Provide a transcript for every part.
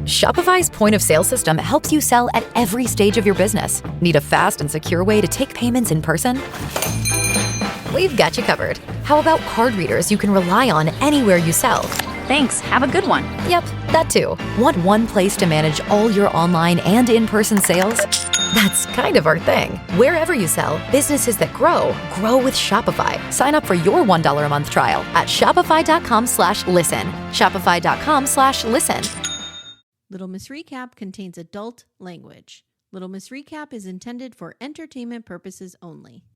Shopify's point of sale system helps you sell at every stage of your business. Need a fast and secure way to take payments in person? We've got you covered. How about card readers you can rely on anywhere you sell? Thanks. Have a good one. Yep, that too. Want one place to manage all your online and in-person sales? That's kind of our thing. Wherever you sell, businesses that grow with Shopify. Sign up for your $1 a month trial at shopify.com/listen. Shopify.com/listen. Little Miss Recap contains adult language. Little Miss Recap is intended for entertainment purposes only.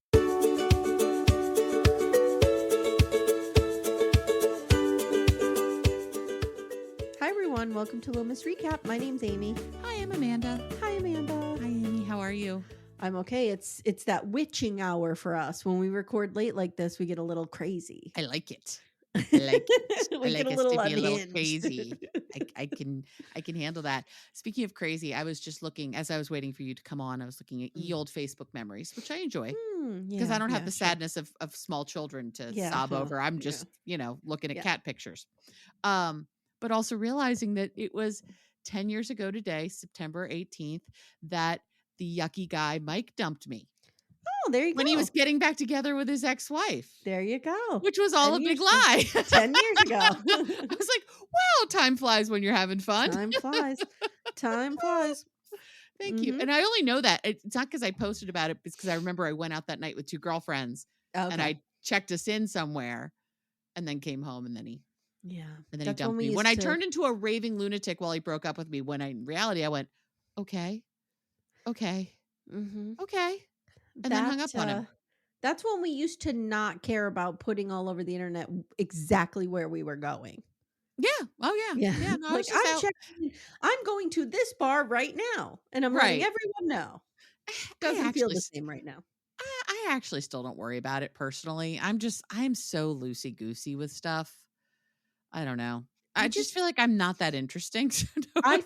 Hi everyone, welcome to Little Miss Recap. My name's Amy. Hi, I'm Amanda. Hi Amanda. Hi, Amy. How are you? I'm okay. It's that witching hour for us. When we record late like this, we get a little crazy. I like it. I like it. We I get like a us little to be a little unhinged. crazy. I can handle that. Speaking of crazy, I was just looking as I was waiting for you to come on. I was looking at ye old Facebook memories, which I enjoy because I don't have the sadness of small children to sob over. I'm just looking at cat pictures, but also realizing that it was 10 years ago today, September 18th, that the yucky guy Mike dumped me. Oh, there you go. When he was getting back together with his ex-wife. There you go. Which was all a big lie. 10 years ago. I was like, wow, time flies when you're having fun. Time flies. Time flies. Thank you. And I only know that. It's not because I posted about it. It's because I remember I went out that night with two girlfriends and I checked us in somewhere and then came home and then he dumped me. When I turned into a raving lunatic while he broke up with me, when in reality I went, okay. And then hung up on him. That's when we used to not care about putting all over the internet exactly where we were going. Yeah. Oh, yeah. Yeah. No, like, I'm going to this bar right now. And I'm letting everyone know. Doesn't feel the same right now. I actually still don't worry about it personally. I'm so loosey-goosey with stuff. I don't know. I just feel like I'm not that interesting. So I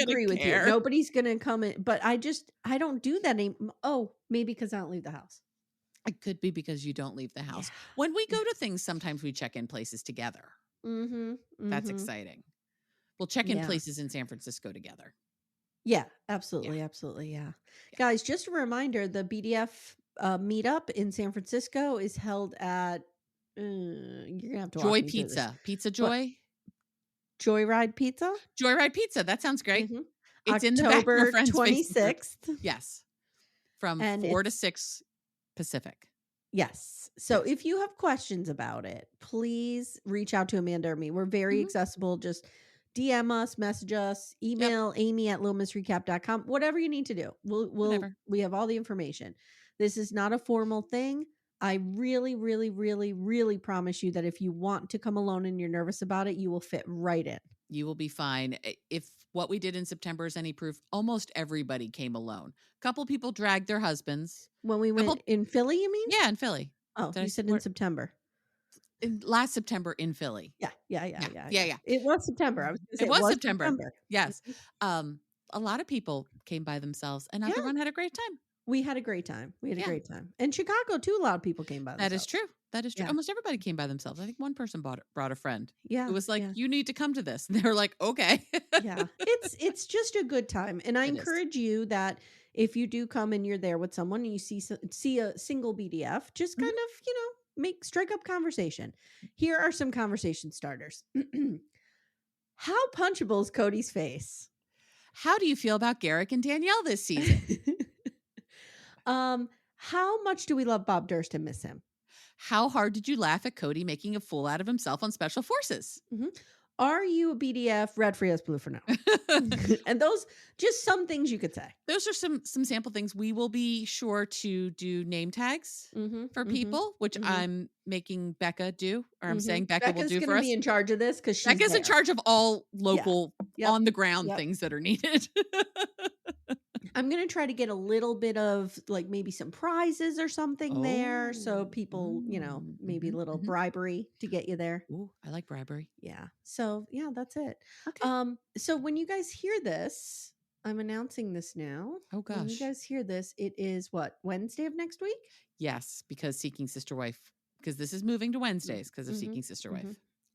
agree with you. Nobody's going to come in, but I don't do that anymore. Oh, maybe because I don't leave the house. It could be because you don't leave the house. Yeah. When we go to things, sometimes we check in places together. That's exciting. We'll check in places in San Francisco together. Yeah, absolutely. Yeah. Absolutely. Yeah. Guys, just a reminder, the BDF meetup in San Francisco is held at, you're going to have to Joy Pizza. Pizza Joy? Joyride Pizza? Joyride Pizza. That sounds great. It's October in the back of our friend's 26th. Yes. From 4 to 6 Pacific. Yes. So if you have questions about it, please reach out to Amanda or me. We're very accessible. Just DM us, message us, email amy@littlemissrecap.com, whatever you need to do. We have all the information. This is not a formal thing. I really, really, really, really promise you that if you want to come alone and you're nervous about it, you will fit right in. You will be fine. If what we did in September is any proof, almost everybody came alone. A couple people dragged their husbands. When we went in Philly, you mean? Yeah, in Philly. Oh, you said in September. Last September in Philly. Yeah. It was September. I was going to say it was September. Yes. A lot of people came by themselves and everyone had a great time. We had a great time. We had a great time. And Chicago, too, a lot of people came by themselves. That is true. Yeah. Almost everybody came by themselves. I think one person brought a friend. Yeah. It was like, you need to come to this. And they were like, okay. Yeah. It's just a good time. And I encourage you that if you do come and you're there with someone and you see a single BDF, just kind of, strike up conversation. Here are some conversation starters. How punchable is Cody's face? How do you feel about Garrick and Danielle this season? How much do we love Bob Durst and miss him? How hard did you laugh at Cody making a fool out of himself on Special Forces? Are you a BDF, red for yes, blue for no? And those, just some things you could say. Those are some sample things. We will be sure to do name tags for people, which I'm making Becca do, or I'm saying Becca will do for us. Becca's going to be in charge of this because she's Becca's in charge of all local on the ground things that are needed. I'm going to try to get a little bit of maybe some prizes or something there. So people, maybe a little bribery to get you there. Ooh, I like bribery. Yeah. So that's it. Okay. So when you guys hear this, I'm announcing this now. Oh gosh. When you guys hear this, it is Wednesday of next week? Yes, because Seeking Sister Wife, because this is moving to Wednesdays because of Seeking Sister Wife.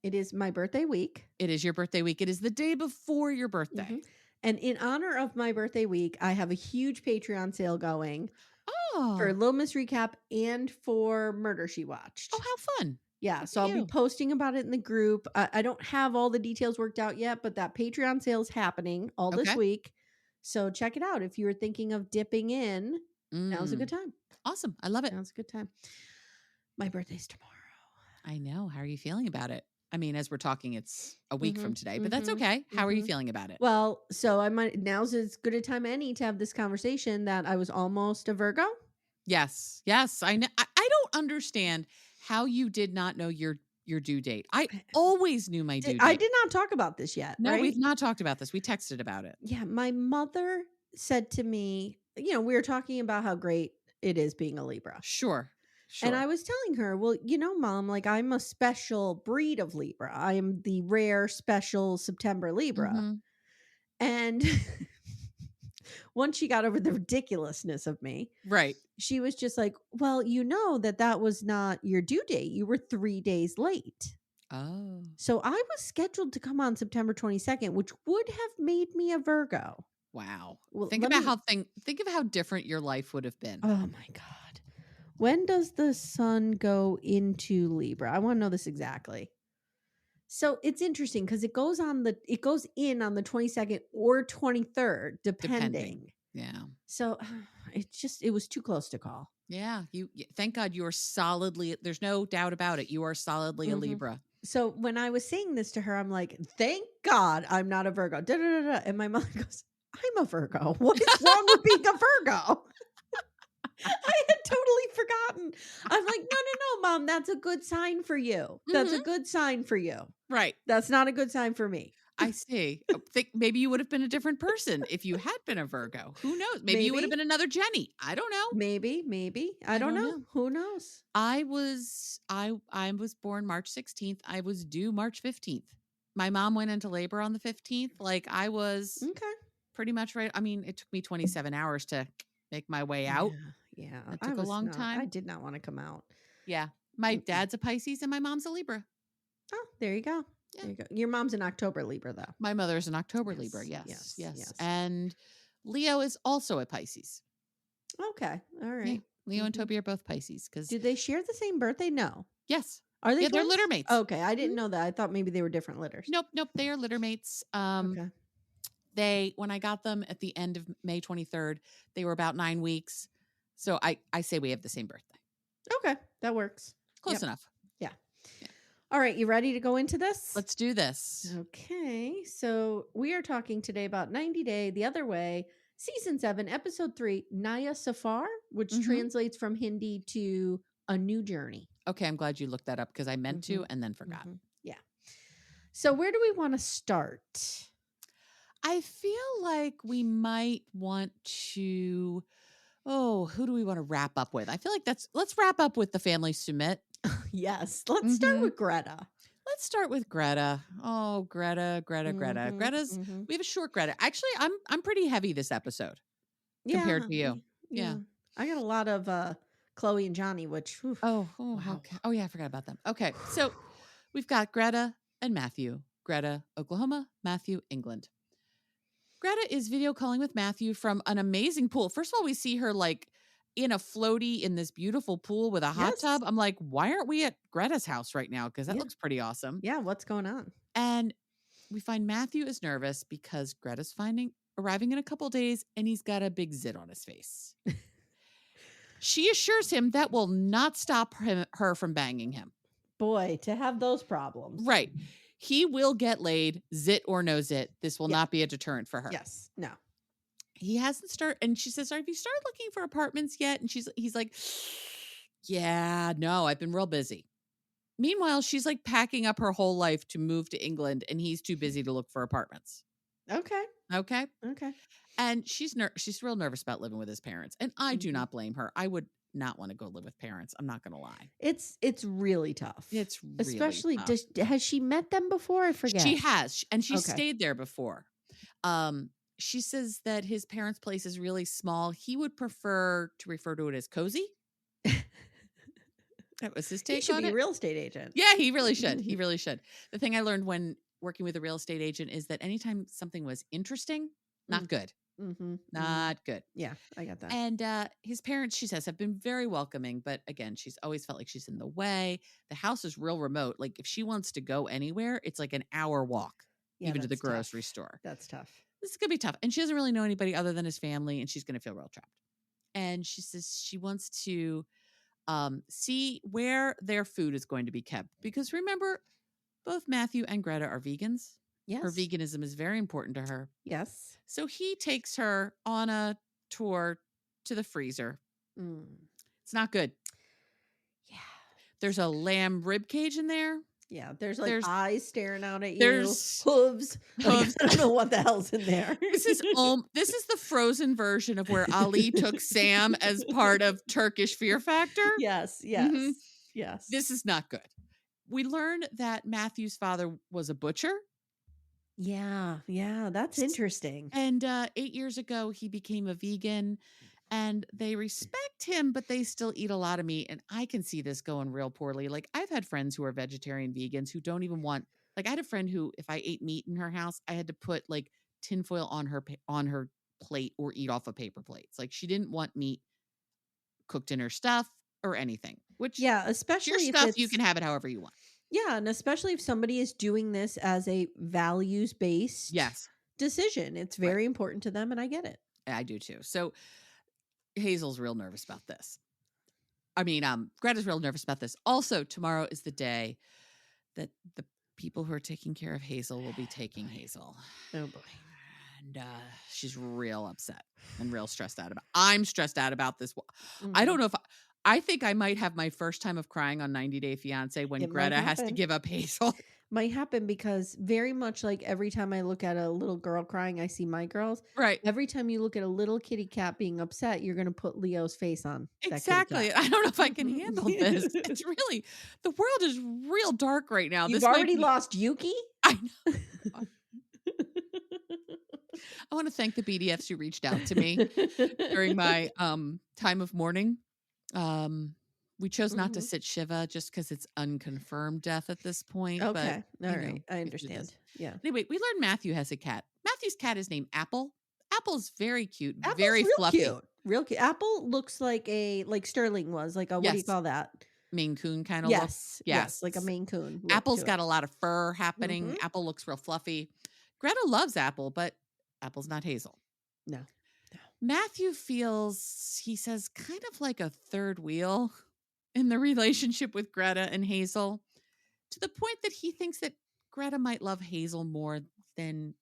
It is my birthday week. It is your birthday week. It is the day before your birthday. Mm-hmm. And in honor of my birthday week, I have a huge Patreon sale going for Little Miss Recap and for Murder, She Watched. Oh, how fun. Yeah, Good so I'll be posting about it in the group. I don't have all the details worked out yet, but that Patreon sale is happening all this week. So check it out. If you were thinking of dipping in, now's a good time. Awesome. I love it. Now's a good time. My birthday's tomorrow. I know. How are you feeling about it? I mean, as we're talking, it's a week from today, but that's okay. How are you feeling about it? Well, so now's as good a time any to have this conversation that I was almost a Virgo. Yes. I know. I don't understand how you did not know your due date. I always knew my due date. I did not talk about this yet. No, right? We've not talked about this. We texted about it. Yeah, my mother said to me, we were talking about how great it is being a Libra. Sure. And I was telling her, well, Mom, like I'm a special breed of Libra. I am the rare, special September Libra. And once she got over the ridiculousness of me, right, she was just like, well, that was not your due date. You were 3 days late. Oh. So I was scheduled to come on September 22nd, which would have made me a Virgo. Wow. Well, think of how different your life would have been. Oh my God. When does the sun go into Libra? I want to know this exactly. So it's interesting because it goes in on the 22nd or 23rd, depending. Yeah. So it was too close to call. Yeah. Thank God you are solidly, there's no doubt about it. You are solidly a Libra. So when I was saying this to her, I'm like, thank God I'm not a Virgo. Da, da, da, da. And my mother goes, I'm a Virgo. What is wrong with being a Virgo? I had totally forgotten. I'm like, no, Mom, that's a good sign for you. That's a good sign for you. Right. That's not a good sign for me. I see. I think maybe you would have been a different person if you had been a Virgo. Who knows? Maybe you would have been another Johny. I don't know. Maybe. I don't know. Who knows? I was born March 16th. I was due March 15th. My mom went into labor on the 15th. Like I was pretty much right. I mean, it took me 27 hours to make my way out. Yeah. It took a long time. I did not want to come out. Yeah. My dad's a Pisces and my mom's a Libra. Oh, there you go. Yeah. There you go. Your mom's an October Libra, though. My mother's an October Libra. Yes. And Leo is also a Pisces. Okay. All right. Yeah. Leo and Toby are both Pisces. Do they share the same birthday? No. Yes. Are they? Yeah, they're litter mates. Okay. I didn't know that. I thought maybe they were different litters. Nope. They are litter mates. When I got them at the end of May 23rd, they were about 9 weeks. So I say we have the same birthday. Okay. That works. Close enough. Yeah. All right. You ready to go into this? Let's do this. Okay. So we are talking today about 90 Day the Other Way, Season 7, Episode 3, Naya Safar, which translates from Hindi to A New Journey. Okay. I'm glad you looked that up because I meant to and then forgot. Yeah. So where do we want to start? I feel like we might want to... Oh, who do we want to wrap up with? I feel like let's wrap up with the family Sumit. Yes. Let's start with Greta. Let's start with Greta. Oh, Greta. Greta's, we have a short Greta. Actually, I'm pretty heavy this episode compared to you. Yeah. I got a lot of Chloe and Johny, which, wow. Okay. Oh yeah, I forgot about them. Okay. So we've got Greta and Matthew. Greta, Oklahoma, Matthew, England. Greta is video calling with Matthew from an amazing pool. First of all, we see her like in a floaty in this beautiful pool with a hot tub. I'm like, why aren't we at Greta's house right now? Because that looks pretty awesome. Yeah, what's going on? And we find Matthew is nervous because Greta's arriving in a couple days and he's got a big zit on his face. She assures him that will not stop her from banging him. Boy, to have those problems. Right. He will get laid, zit or no zit. This will not be a deterrent for her. Yes. No. He hasn't started. And she says, have you started looking for apartments yet? And he's like, yeah, no, I've been real busy. Meanwhile, she's like packing up her whole life to move to England and he's too busy to look for apartments. Okay. And she's real nervous about living with his parents. And I do not blame her. I would not want to go live with parents. I'm not going to lie. It's really tough. It's really especially tough. Has she met them before? I forget. She has, and she stayed there before. She says that his parents' place is really small. He would prefer to refer to it as cozy. What was his He take should on be a it? real estate agent. Yeah, he really should. He really should. The thing I learned when working with a real estate agent is that anytime something was interesting, not good. Not good. Yeah, I got that. And his parents, she says, have been very welcoming. But again, she's always felt like she's in the way. The house is real remote. Like if she wants to go anywhere, it's like an hour walk, even to the grocery store. That's tough. This is going to be tough. And she doesn't really know anybody other than his family. And she's going to feel real trapped. And she says she wants to see where their food is going to be kept. Because remember, both Matthew and Greta are vegans. Yes. Her veganism is very important to her. Yes. So he takes her on a tour to the freezer. It's not good. Yeah. There's a lamb rib cage in there. Yeah, there's eyes staring out at you. There's hooves. I don't know what the hell's in there. This is the frozen version of where Ali took Sam as part of Turkish Fear Factor. Yes. Yes. This is not good. We learned that Matthew's father was a butcher. Yeah, that's interesting. And 8 years ago, he became a vegan. And they respect him, but they still eat a lot of meat. And I can see this going real poorly. Like I've had friends who are vegetarian vegans who don't even want, like I had a friend who, if I ate meat in her house, I had to put like tinfoil on her plate or eat off of paper plates. Like she didn't want meat cooked in her stuff or anything, which especially your if stuff, you can have it however you want. Yeah. And especially if somebody is doing this as a values-based decision, it's very important to them. And I get it. I do too. So Hazel's real nervous about this. I mean, Greta's real nervous about this. Also, tomorrow is the day that the people who are taking care of Hazel will be taking Hazel. Oh boy. And she's real upset and real stressed out about. I'm stressed out about this. I don't know if I think I might have my first time of crying on 90 Day Fiance when Greta has to give up Hazel. Might happen because very much like every time I look at a little girl crying, I see my girls. Right. Every time you look at a little kitty cat being upset, you're going to put Leo's face on. Exactly. I don't know if I can handle this. It's really, the world is real dark right now. You've already lost Yuki? I know. I want to thank the BDFs who reached out to me during my time of mourning. We chose not to sit Shiva just because it's unconfirmed death at this point. Okay. But, all right. I understand. Yeah. Anyway, we learned Matthew has a cat. Matthew's cat is named Apple. Apple's very cute, Apple's very real fluffy. Cute. Real cute. Apple looks like Sterling was, like a, what do you call that? Maine Coon kind of look. Yes, like a Maine Coon. Apple's got a lot of fur happening. Apple looks real fluffy. Greta loves Apple, but Apple's not Hazel. No. Matthew feels, he says, kind of like a third wheel in the relationship with Greta and Hazel, to the point that he thinks that Greta might love Hazel more than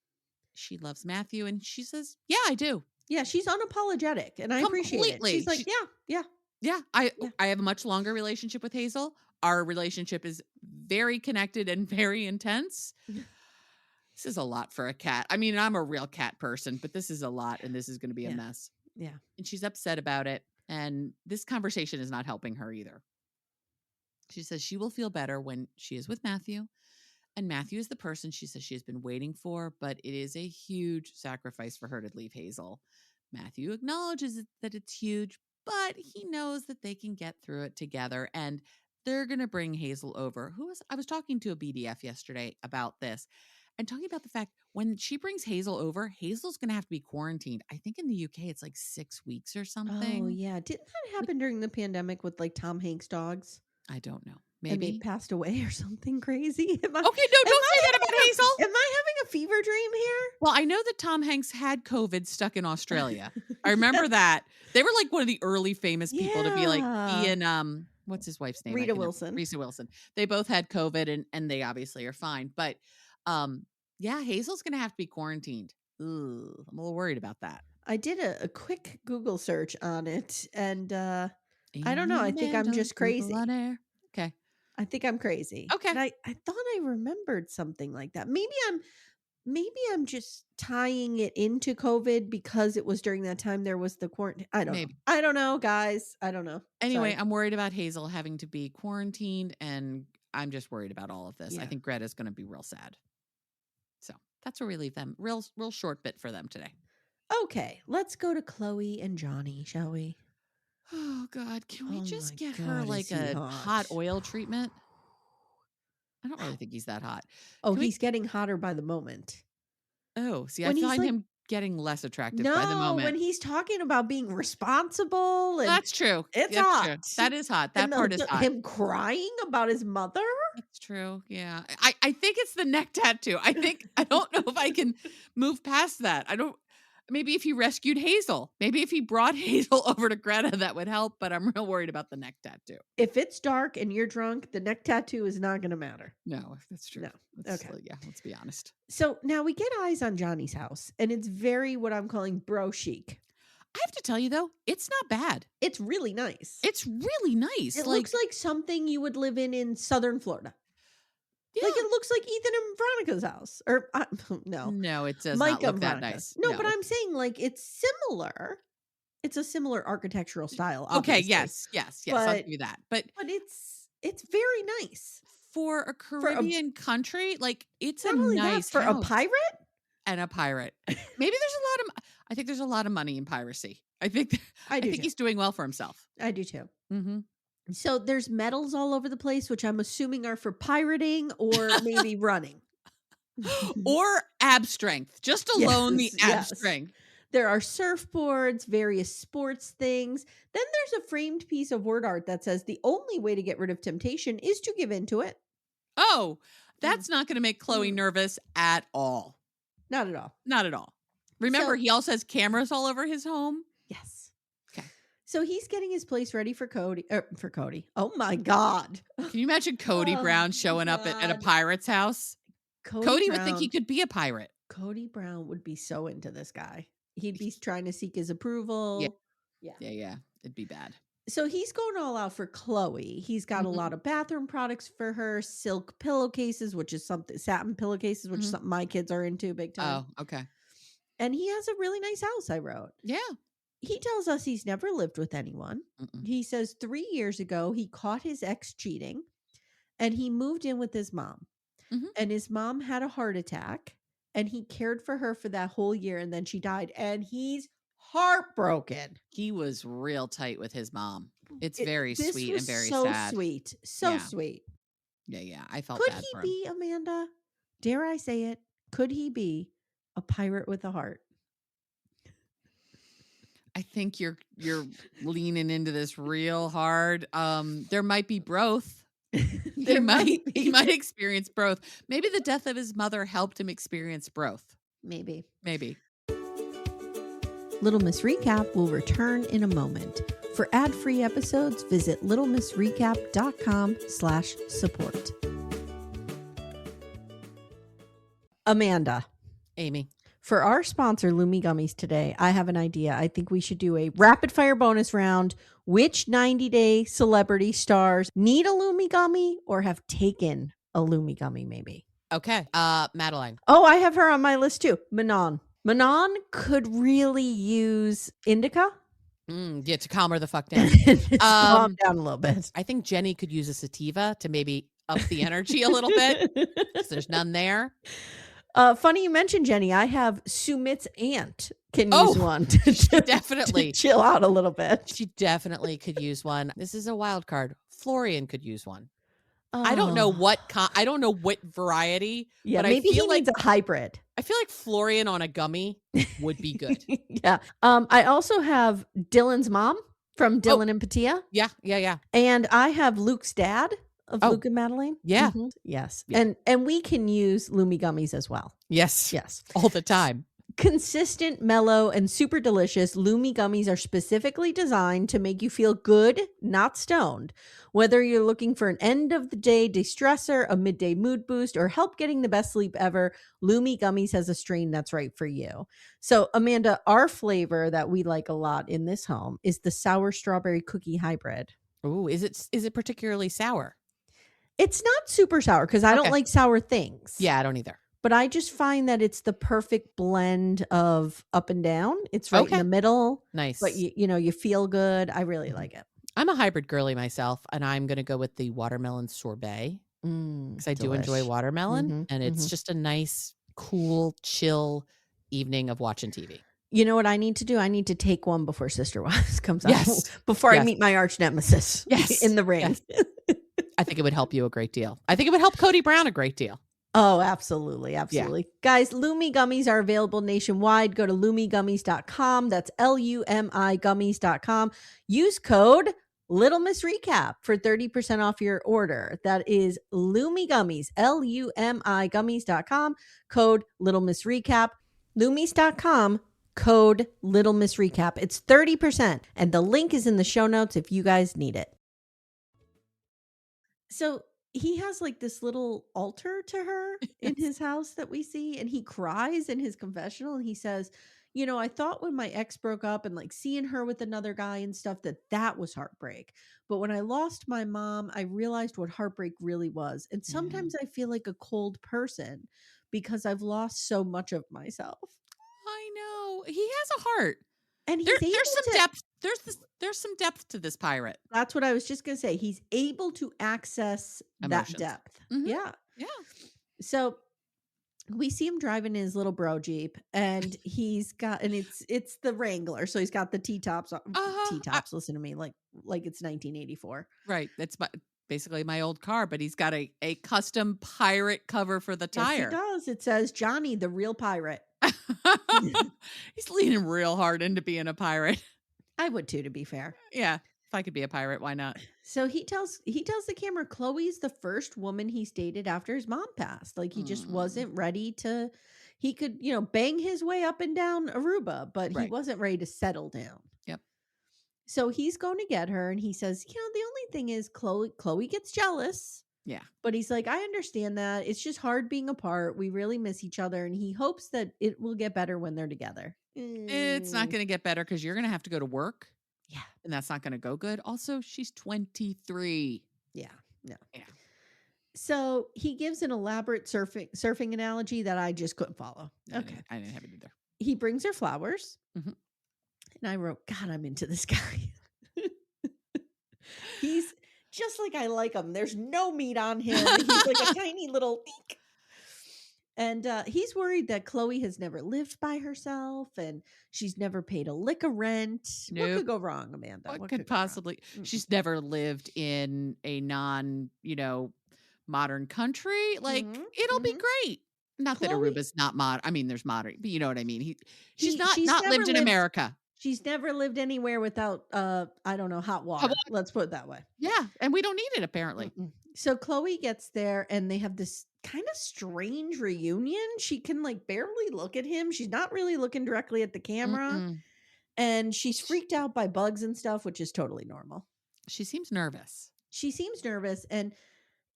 she loves Matthew. And she says, yeah, I do. Yeah, she's unapologetic, and I appreciate it. She's like, yeah. I have a much longer relationship with Hazel. Our relationship is very connected and very intense. This is a lot for a cat. I mean, I'm a real cat person, but this is a lot, and this is going to be a mess. Yeah. And she's upset about it. And this conversation is not helping her either. She says she will feel better when she is with Matthew. And Matthew is the person she says she has been waiting for, but it is a huge sacrifice for her to leave Hazel. Matthew acknowledges that it's huge, but he knows that they can get through it together. And they're going to bring Hazel over. I was talking to a BDF yesterday about this. And talking about the fact when she brings Hazel over, Hazel's going to have to be quarantined. I think in the UK, it's like 6 weeks or something. Oh, yeah. Didn't that happen during the pandemic with like Tom Hanks' dogs? I don't know. Maybe. And they passed away or something crazy. Okay, no, don't say that about Hazel. Am I having a fever dream here? Well, I know that Tom Hanks had COVID stuck in Australia. I remember that. They were like one of the early famous people to be like Ian, what's his wife's name? Rita Wilson. They both had COVID and they obviously are fine. But Hazel's going to have to be quarantined. Ooh, I'm a little worried about that. I did a quick Google search on it, and I don't know. I think I'm just crazy. Okay. I think I'm crazy. Okay. And I thought I remembered something like that. Maybe I'm just tying it into COVID because it was during that time there was the quarantine. I don't know. I don't know, guys. I don't know. Anyway, Sorry. I'm worried about Hazel having to be quarantined, and I'm just worried about all of this. Yeah. I think Greta's going to be real sad. So that's where we leave them. Real short bit for them today. Okay, let's go to Chloe and Johny, shall we? Oh God, can we just get her God, like is he a hot? hot oil treatment? I don't really think he's that hot. Oh, Can we? he's getting hotter by the moment. Oh, see, I When he's find like, him getting less attractive by the no, when moment. he's talking about being responsible and That's true. it's That's hot. true. That is hot. That And part is hot. him crying about his mother. That's true. Yeah. I think it's the neck tattoo. I don't know if I can move past that. I don't maybe if he rescued Hazel. Maybe if he brought Hazel over to Greta, that would help, but I'm real worried about the neck tattoo. If it's dark and you're drunk, the neck tattoo is not going to matter. No, that's true. No. Let's, Okay. yeah, let's be honest. So now we get eyes on Johnny's house, and it's very what I'm calling bro chic. I have to tell you though, it's not bad. It's really nice. It's really nice. It looks like something you would live in Southern Florida. Yeah. Like it looks like Ethan and Veronica's house. Or no. No, it does Mike not look and that Veronica. nice. No, but I'm saying like it's similar. It's a similar architectural style. Okay, Obviously. yes. I'll give you that. But it's very nice. For a Caribbean country, like it's Not a only nice that, for house. a pirate? And a pirate. Maybe I think there's a lot of money in piracy. I think he's doing well for himself. I do too. Mm-hmm. So there's medals all over the place, which I'm assuming are for pirating or maybe running. Or ab strength. Just alone the ab strength. There are surfboards, various sports things. Then there's a framed piece of word art that says the only way to get rid of temptation is to give in to it. Oh, that's not going to make Chloe nervous at all. Not at all. Not at all. Remember, he also has cameras all over his home. Yes. Okay. So he's getting his place ready for Cody. Oh my God. Can you imagine Cody Brown showing up at a pirate's house? Cody would think he could be a pirate. Cody Brown would be so into this guy. He'd be trying to seek his approval. Yeah. It'd be bad. So he's going all out for Chloe. He's got a lot of bathroom products for her, silk pillowcases, which is something, satin pillowcases, which is something my kids are into big time. Oh, okay. And he has a really nice house, I wrote. Yeah. He tells us he's never lived with anyone. He says 3 years ago, he caught his ex cheating and he moved in with his mom. And his mom had a heart attack and he cared for her for that whole year. And then she died and he's heartbroken. He was real tight with his mom. It's very sweet and very so sad. Sweet. So sweet. Yeah. I felt Could bad for him. Could he be, Amanda? Dare I say it? Could he be a pirate with a heart? I think you're leaning into this real hard. There might be both. He might experience both. Maybe the death of his mother helped him experience both. Maybe. Little Miss Recap will return in a moment. For ad-free episodes, visit littlemissrecap.com/support. Amanda. Amy. For our sponsor, Lumi Gummies today, I have an idea. I think we should do a rapid fire bonus round. Which 90-day celebrity stars need a Lumi Gummy or have taken a Lumi Gummy maybe? Okay. Madelein. Oh, I have her on my list too. Manon. Manon could really use indica. Yeah, to calm her the fuck down. Calm down a little bit. I think Jenny could use a sativa to maybe up the energy a little bit because there's none there. Funny you mentioned Jenny. I have Sumit's aunt can use one to definitely chill out a little bit. She definitely could use one. This is a wild card. Florian could use one. I don't know what variety. Yeah, but maybe I feel he needs a hybrid. I feel like Florian on a gummy would be good. Yeah. I also have Dylan's mom from Dylan and Patia. Yeah. And I have Luke's dad of Luke and Madelein. Yeah. Yes. Yeah. And we can use Lumi gummies as well. Yes. Yes. All the time. Consistent, mellow, and super delicious, Lumi gummies are specifically designed to make you feel good, not stoned. Whether you're looking for an end-of-the-day de-stressor, a midday mood boost, or help getting the best sleep ever, Lumi Gummies has a strain that's right for you. So, Amanda, our flavor that we like a lot in this home is the sour strawberry cookie hybrid. Ooh, is it particularly sour? It's not super sour because I don't like sour things. Yeah, I don't either. But I just find that it's the perfect blend of up and down. It's right in the middle. Nice. But you feel good. I really like it. I'm a hybrid girly myself, and I'm going to go with the watermelon sorbet because I do enjoy watermelon, and it's just a nice, cool, chill evening of watching TV. You know what I need to do? I need to take one before Sister Wives comes out. Yes. Before Yes. I meet my arch nemesis. Yes. In the ring. Yes. I think it would help you a great deal. I think it would help Cody Brown a great deal. Oh, absolutely. Absolutely. Yeah. Guys, Lumi gummies are available nationwide. Go to lumigummies.com. That's LUMI gummies.com. Use code Little Miss Recap for 30% off your order. That is Lumi Gummies, LUMI gummies.com. Code Little Miss Recap. Lumis.com. Code Little Miss Recap. It's 30%. And the link is in the show notes if you guys need it. So he has like this little altar to her in his house that we see, and he cries in his confessional, and he says, you know, I thought when my ex broke up and like seeing her with another guy and stuff that was heartbreak. But when I lost my mom, I realized what heartbreak really was. And sometimes I feel like a cold person because I've lost so much of myself. I know. He has a heart. And there's some depth. There's some depth to this pirate. That's what I was just going to say. He's able to access emotions. That depth. Mm-hmm. Yeah. Yeah. So we see him driving his little bro Jeep, and it's the Wrangler. So he's got the T-tops. T-tops, listen to me, like it's 1984. Right. That's basically my old car, but he's got a custom pirate cover for the tire. Yes, he does. It says Johny, the real pirate. He's leaning real hard into being a pirate. I would too, to be fair. Yeah. If I could be a pirate, why not? So he tells the camera Chloe's the first woman he's dated after his mom passed. Like he just wasn't ready to, he could, bang his way up and down Aruba, but he wasn't ready to settle down. Yep. So he's going to get her, and he says, the only thing is Chloe gets jealous. Yeah. But he's like, I understand that. It's just hard being apart. We really miss each other. And he hopes that it will get better when they're together. It's not going to get better because you're going to have to go to work. Yeah. And that's not going to go good. Also, she's 23. Yeah. No. Yeah. So he gives an elaborate surfing analogy that I just couldn't follow. Okay. I didn't have it either. He brings her flowers. Mm-hmm. And I wrote, God, I'm into this guy. He's just like I like him. There's no meat on him. He's like a tiny little eek. And he's worried that Chloe has never lived by herself, and she's never paid a lick of rent. Nope. What could go wrong, Amanda? What could possibly? She's never lived in a modern country. Like it'll be great. Not Chloe, that Aruba's not modern. I mean, there's modern, but you know what I mean. She's not lived in America. She's never lived anywhere without, I don't know, hot water. Let's put it that way. Yeah, and we don't need it, apparently. So Chloe gets there, and they have this kind of strange reunion. She can like barely look at him. She's not really looking directly at the camera. And she's freaked out by bugs and stuff, which is totally normal. She seems nervous. And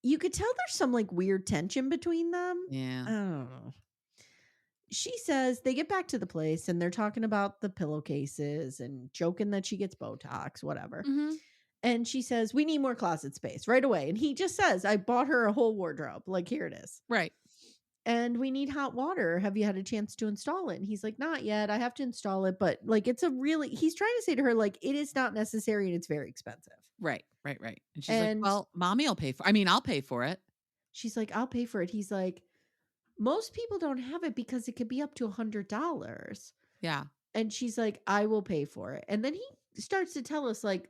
you could tell there's some like weird tension between them. Yeah. I don't know. She says they get back to the place, and they're talking about the pillowcases and joking that she gets Botox, whatever. And she says, we need more closet space right away. And he just says, I bought her a whole wardrobe. Like, here it is. Right. And we need hot water. Have you had a chance to install it? And he's like, not yet. I have to install it. But like, he's trying to say to her, like, it is not necessary and it's very expensive. Right. And she's like, well, mommy, I'll pay for it. She's like, I'll pay for it. He's like, most people don't have it because it could be up to $100. Yeah. And she's like, I will pay for it. And then he starts to tell us, like,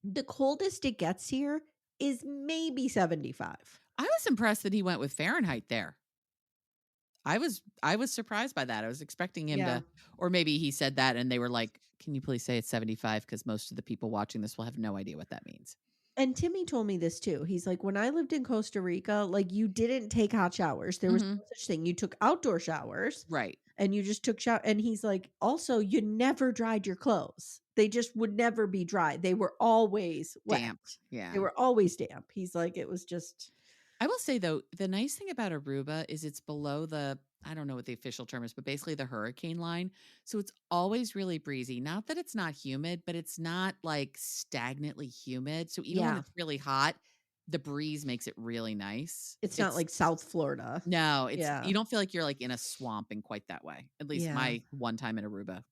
the coldest it gets here is maybe 75. I was impressed that he went with Fahrenheit there. I was surprised by that. I was expecting him to, or maybe he said that and they were like, can you please say it's 75? Because most of the people watching this will have no idea what that means. And Timmy told me this too. He's like, when I lived in Costa Rica, like you didn't take hot showers. There was no such thing. You took outdoor showers. Right. And you just took shower. And he's like, also, you never dried your clothes. They just would never be dry. They were always wet. Damp. Yeah. They were always damp. He's like, it was just. I will say, though, the nice thing about Aruba is it's below I don't know what the official term is, but basically the hurricane line. So it's always really breezy. Not that it's not humid, but it's not like stagnantly humid. So even when it's really hot, the breeze makes it really nice. It's not like South Florida. No, you don't feel like you're like in a swamp in quite that way. At least my one time in Aruba,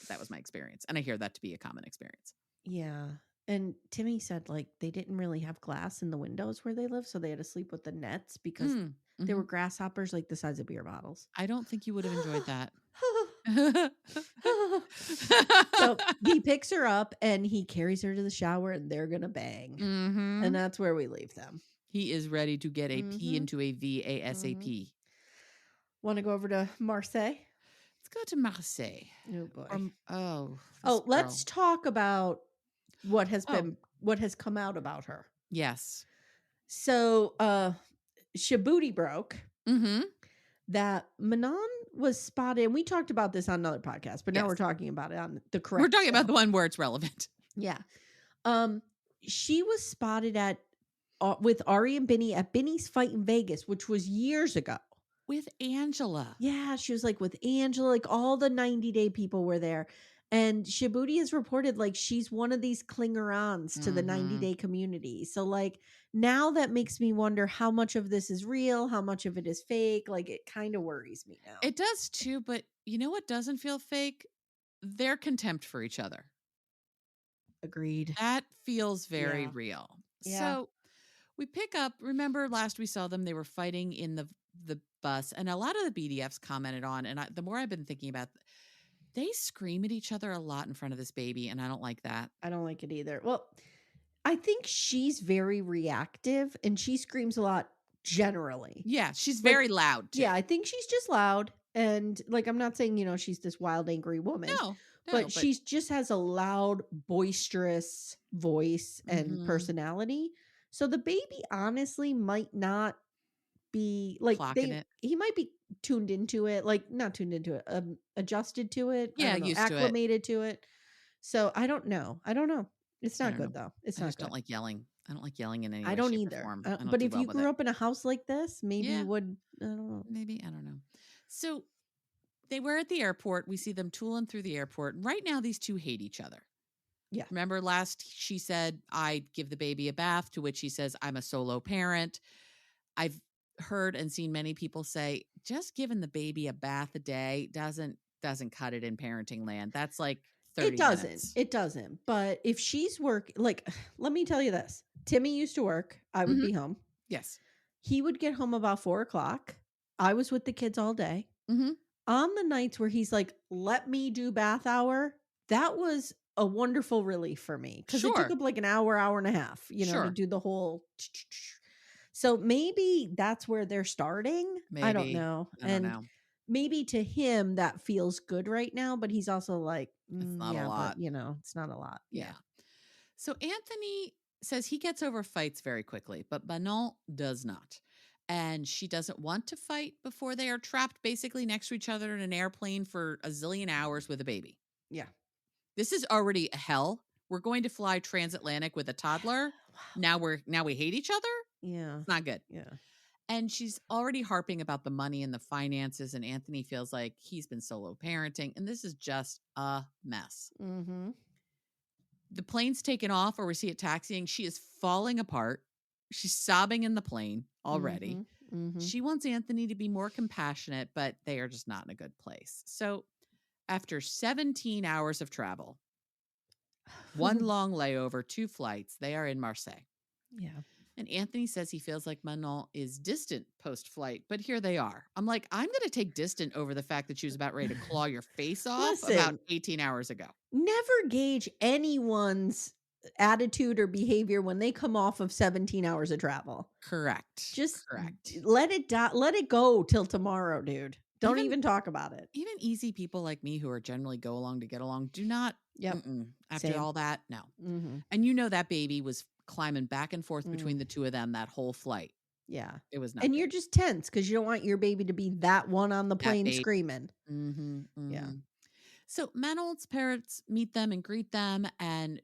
that was my experience. And I hear that to be a common experience. Yeah. And Timmy said like they didn't really have glass in the windows where they live. So they had to sleep with the nets because there were grasshoppers like the size of beer bottles. I don't think you would have enjoyed that. So he picks her up and he carries her to the shower and they're going to bang. Mm-hmm. And that's where we leave them. He is ready to get a P into a V ASAP. Want to go over to Marseille? Let's go to Marseille. Oh boy. Let's talk about what has come out about her. Yes. So Shabooty broke that Manon was spotted, and we talked about this on another podcast, but now we're talking about it on the correct. We're talking about the one where it's relevant. Yeah. She was spotted at with Ari and Benny at Benny's fight in Vegas, which was years ago. With Angela. Yeah, she was like with Angela, like all the 90-day people were there. And Shabooty has reported like she's one of these clinger-ons to the 90-day community. So like now that makes me wonder how much of this is real, how much of it is fake. Like it kind of worries me now. It does too, but you know what doesn't feel fake? Their contempt for each other. Agreed. That feels very real. Yeah. So we pick up, remember last we saw them, they were fighting in the bus, and a lot of the BDFs commented on, and the more I've been thinking about, they scream at each other a lot in front of this baby, and I don't like that. I don't like it either. Well, I think she's very reactive, and she screams a lot generally. Yeah, she's very loud too. Yeah, I think she's just loud, and like I'm not saying, she's this wild, angry woman. No, but she just has a loud, boisterous voice and personality. So the baby honestly might not be like he might be tuned into it, like not tuned into it, adjusted to it, acclimated to it. So I don't know. It's not good though. It's not good. Don't like yelling. I don't like yelling in any way. I don't either. But if you grew up in a house like this, maybe you would. I don't know. Maybe I don't know. So they were at the airport. We see them tooling through the airport. Right now, these two hate each other. Yeah. Remember last she said, "I'd give the baby a bath," to which he says, "I'm a solo parent." I've heard and seen many people say just giving the baby a bath a day doesn't cut it in parenting land. That's like 30 minutes. It doesn't. But if she's like, let me tell you this. Timmy used to work. I would be home. Yes. He would get home about 4:00. I was with the kids all day. On the nights where he's like, let me do bath hour, that was a wonderful relief for me. Because it took up like an hour and a half, to do the whole. So maybe that's where they're starting. Maybe. I don't know. I don't know. Maybe to him that feels good right now, but he's also like, it's not a lot. But, it's not a lot. Yeah. So Anthony says he gets over fights very quickly, but Manon does not. And she doesn't want to fight before they are trapped basically next to each other in an airplane for a zillion hours with a baby. Yeah. This is already hell. We're going to fly transatlantic with a toddler. Wow. Now we hate each other? Yeah. It's not good. Yeah. And she's already harping about the money and the finances, and Anthony feels like he's been solo parenting, and this is just a mess. The plane's taken off, or we see it taxiing. She is falling apart. She's sobbing in the plane already. She wants Anthony to be more compassionate, but they are just not in a good place. So after 17 hours of travel, one long layover, 2 flights, they are in Marseille. Yeah. And Anthony says he feels like Manon is distant post-flight, but here they are. I'm like, I'm going to take distant over the fact that she was about ready to claw your face off about 18 hours ago. Never gauge anyone's attitude or behavior when they come off of 17 hours of travel. Correct. Just correct. Let it go till tomorrow, dude. Don't even talk about it. Even easy people like me who are generally go along to get along do not. After all that, no. And that baby was climbing back and forth between the two of them that whole flight. Yeah. It was not. And you're just tense because you don't want your baby to be that one on the plane screaming. Yeah. So Manon's parents meet them and greet them, and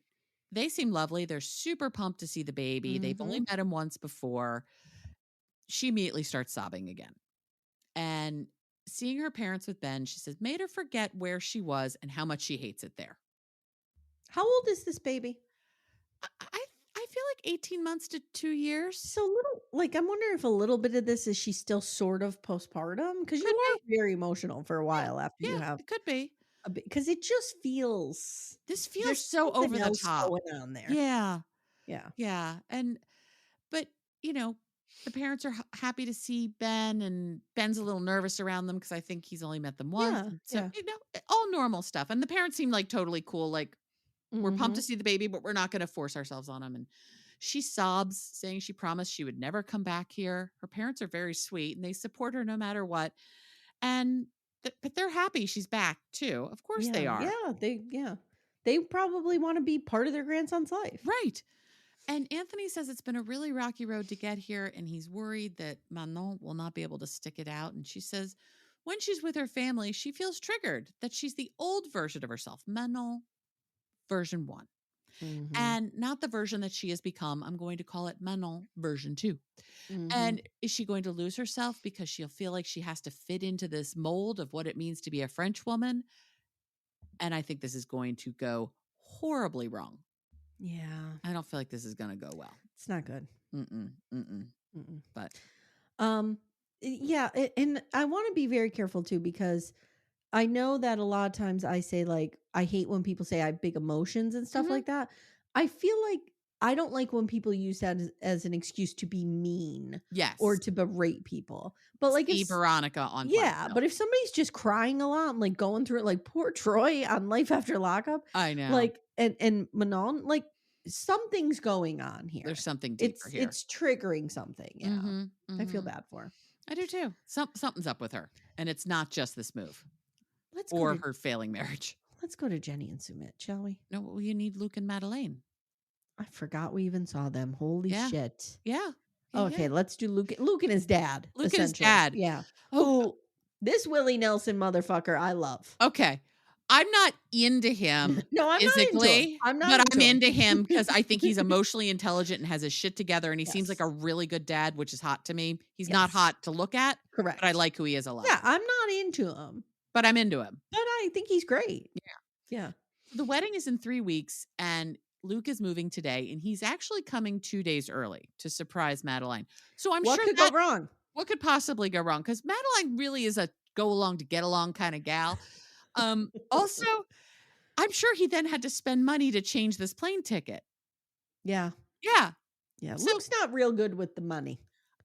they seem lovely. They're super pumped to see the baby. They've only met him once before. She immediately starts sobbing again. And seeing her parents with Ben, she says, made her forget where she was and how much she hates it there. How old is this baby? I feel like 18 months to 2 years. So I'm wondering if a little bit of this is she's still sort of postpartum, because you are very emotional for a while after you have. It could be. Because it just feels. This feels so over the top. Going on there. Yeah. Yeah. Yeah. But the parents are happy to see Ben, and Ben's a little nervous around them because I think he's only met them once. Yeah, So, all normal stuff. And the parents seem like totally cool. Like, we're pumped to see the baby, but we're not going to force ourselves on him. And she sobs, saying she promised she would never come back here. Her parents are very sweet and they support her no matter what. And but they're happy she's back too. Of course they are. They probably want to be part of their grandson's life. Right. And Anthony says it's been a really rocky road to get here, and he's worried that Manon will not be able to stick it out. And she says when she's with her family, she feels triggered, that she's the old version of herself, Manon version 1. And not the version that she has become. I'm going to call it Manon version 2. And is she going to lose herself because she'll feel like she has to fit into this mold of what it means to be a French woman? And I think this is going to go horribly wrong. Yeah. I don't feel like this is going to go well. It's not good. But yeah, and I want to be very careful too, because I know that a lot of times I say, like, I hate when people say I have big emotions and stuff like that. I feel like I don't like when people use that as an excuse to be mean, or to berate people. But like, Veronica on but if somebody's just crying a lot and like going through it, like poor Troy on Life After Lockup, I know, like, and Manon, like, something's going on here. There's something deeper here. It's triggering something. Yeah, I feel bad for her. I do too. Something's up with her, and it's not just this move. Or her failing marriage. Let's go to Johny and Sumit, shall we? No, you need Luke and Madeleine. I forgot we even saw them. Holy shit. Yeah. Okay, let's do Luke and his dad. Luke and his dad. Yeah. Oh, this Willie Nelson motherfucker I love. Okay. I'm not into him physically, but I'm into him because I think he's emotionally intelligent and has his shit together, and he seems like a really good dad, which is hot to me. He's not hot to look at. Correct. But I like who he is a lot. Yeah, I'm not into him. But I'm into him. But I think he's great. Yeah. The wedding is in 3 weeks, and Luke is moving today, and he's actually coming 2 days early to surprise Madeleine. So I'm what sure could go wrong? What could possibly go wrong? Because Madeleine really is a go along to get along kind of gal. Also, I'm sure he then had to spend money to change this plane ticket. Yeah. Yeah. Yeah. So, Luke's not real good with the money.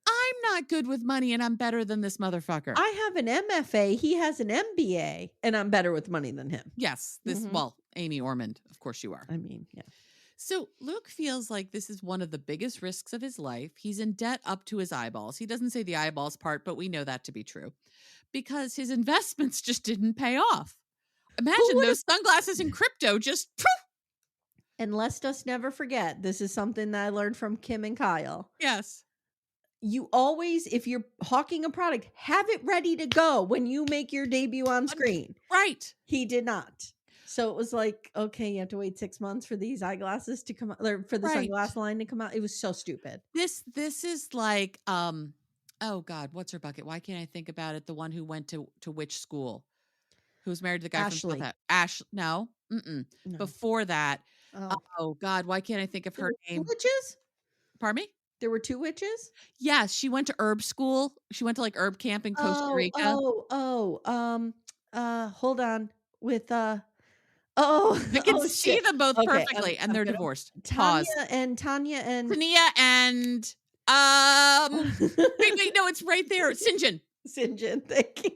I'm not good with money, and I'm better than this motherfucker. I have an MFA. He has an MBA, and I'm better with money than him. Yes. Well, Amy Ormond, of course you are. I mean, yeah. So Luke feels like this is one of the biggest risks of his life. He's in debt up to his eyeballs. He doesn't say the eyeballs part, but we know that to be true because his investments just didn't pay off. Imagine those sunglasses in crypto just. And let's us never forget, this is something that I learned from Kim and Kyle. Yes. You always, if you're hawking a product, have it ready to go when you make your debut on screen. Right. He did not. So it was like, okay, you have to wait 6 months for these eyeglasses to come out, or for the sunglass line to come out. It was so stupid. This is like, oh God, what's her bucket? Why can't I think about it? The one who went to which school? Who was married to the guy Ashley. from South? No. Before that. Oh God, why can't I think of her name? Witches? Pardon me? There were 2 witches? Yes, she went to herb school. She went to like herb camp in Costa Rica. Hold on. With I can see them both perfectly, and they're divorced. Tanya and Tania and wait, no, it's right there. St. John, thank you.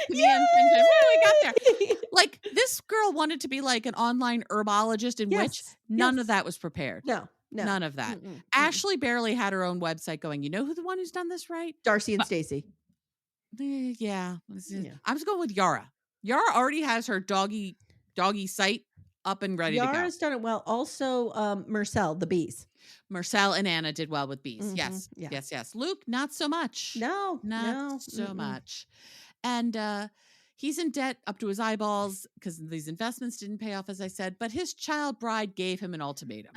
Yeah, we got there. Like this girl wanted to be like an online herbologist and witch. None of that was prepared. No. None of that. Ashley barely had her own website going. You know who the one who's done this right? Darcy and Stacy. Yeah. I'm just going with Yara. Yara already has her doggy site up and ready to go. Yara's done it well. Also, Marcel, the bees. Marcel and Anna did well with bees. Yes. Luke, not so much. Not so much. And he's in debt up to his eyeballs because these investments didn't pay off, as I said. But his child bride gave him an ultimatum.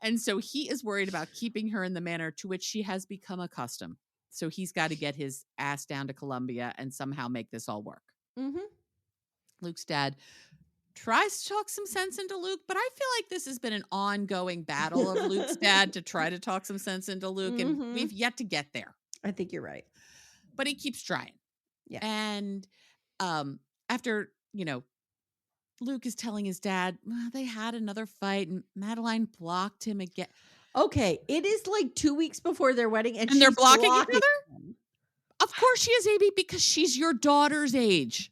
And so he is worried about keeping her in the manner to which she has become accustomed. So he's got to get his ass down to Colombia and somehow make this all work. Luke's dad tries to talk some sense into Luke, but I feel like this has been an ongoing battle of Luke's dad to try to talk some sense into Luke, and we've yet to get there. I think you're right. But he keeps trying. Yeah. And after, Luke is telling his dad, well, they had another fight and Madeleine blocked him again. Okay, it is like 2 weeks before their wedding, and they're she's blocking each blocking other? them. Of course she is, AB, because she's your daughter's age.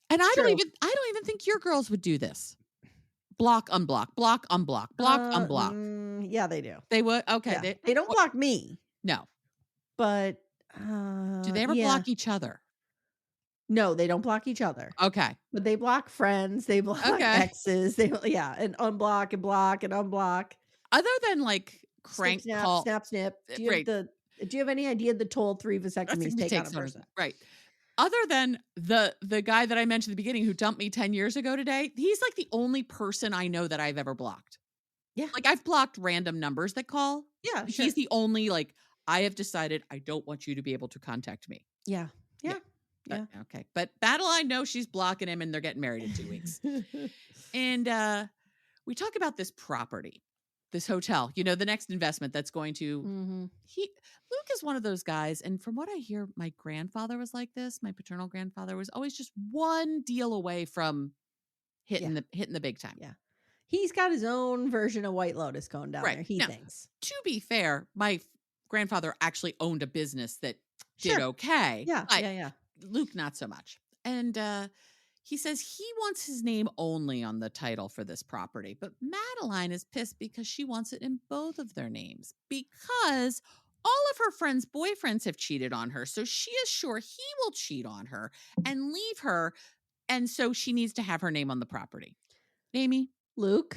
And I don't even think your girls would do this. Block, unblock, block, unblock, block, unblock. Yeah, they do. They would? Okay. Yeah. They don't block me. No. But do they ever block each other? No, they don't block each other. Okay. But they block friends, they block exes, and unblock and block and unblock. Other than like crank snap, call. snap, snip. Do you have any idea the toll 3 vasectomies take on a person? Right. Other than the guy that I mentioned at the beginning who dumped me 10 years ago today, he's like the only person I know that I've ever blocked. Yeah. Like I've blocked random numbers that call. Yeah. He's the only, like, I have decided I don't want you to be able to contact me. Yeah. Yeah. But, okay. But Madelein knows she's blocking him and they're getting married in 2 weeks. And we talk about this property, this hotel, the next investment that's going to, Luke is one of those guys. And from what I hear, my grandfather was like this. My paternal grandfather was always just one deal away from hitting the big time. Yeah. He's got his own version of White Lotus going down there. He thinks. To be fair, my grandfather actually owned a business that did okay. Yeah. Luke, not so much. And he says he wants his name only on the title for this property. But Madelein is pissed because she wants it in both of their names because all of her friends' boyfriends have cheated on her. So she is sure he will cheat on her and leave her. And so she needs to have her name on the property. Amy? Luke,